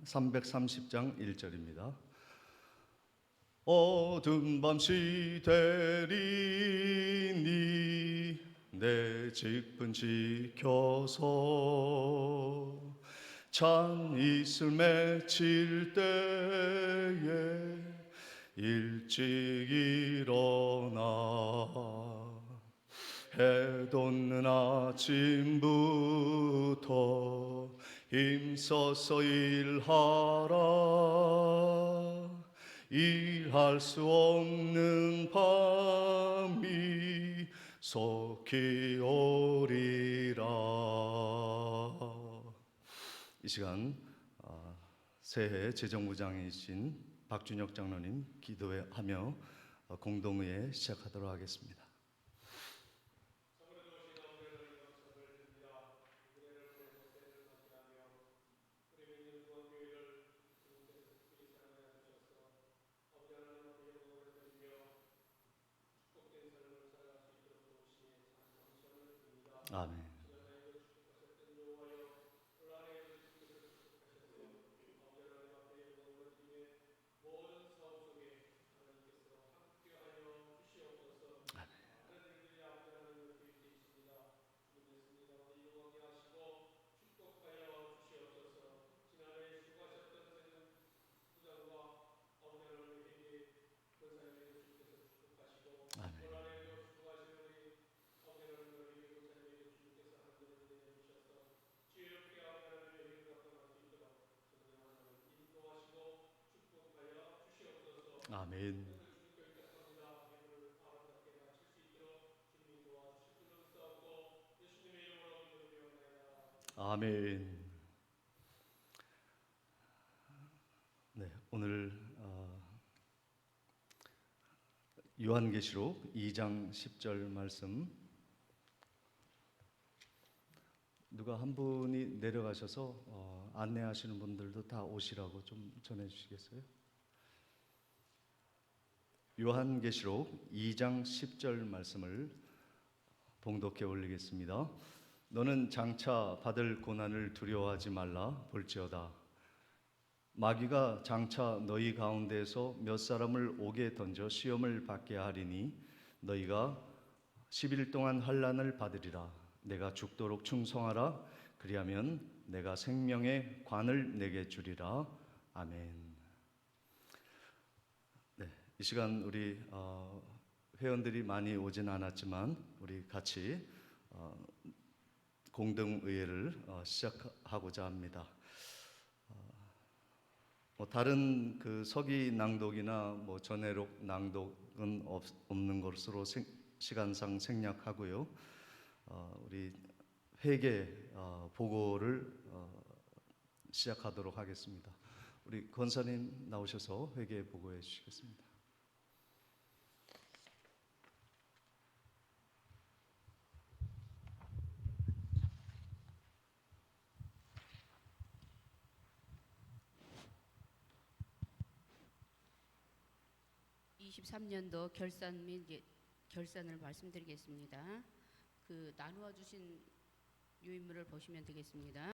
330장 1절입니다. 어두운 밤 시대리니 내 직분 지켜서 찬 이슬 맺힐 때에 일찍 일어나 해 돋는 아침부터 힘써서 일하라. 일할 수 없는 밤이 속히 오리라. 이 시간 새해 재정부장이신 박준혁 장로님 기도하며 공동의회 시작하도록 하겠습니다. 아멘. 아멘. 아멘. 네, 오늘 요한계시록 2장 10절 말씀, 누가 한 분이 내려가셔서 안내하시는 분들도 다 오시라고 좀 전해주시겠어요? 요한계시록 2장 10절 말씀을 봉독해 올리겠습니다. 너는 장차 받을 고난을 두려워하지 말라. 볼지어다 마귀가 장차 너희 가운데에서 몇 사람을 옥에 던져 시험을 받게 하리니 너희가 10일 동안 환난을 받으리라. 내가 죽도록 충성하라. 그리하면 내가 생명의 관을 내게 주리라. 아멘. 네, 이 시간 우리 회원들이 많이 오진 않았지만 우리 같이 공동의회를 시작하고자 합니다. 다른 그 서기 낭독이나 전회록 낭독은 없는 것으로 시간상 생략하고요. 우리 회개 보고를 시작하도록 하겠습니다. 우리 권사님 나오셔서 회개 보고해 주시겠습니다. (23년도) 결산 및 결산을 말씀드리겠습니다. 그 나누어 주신 유인물을 보시면 되겠습니다.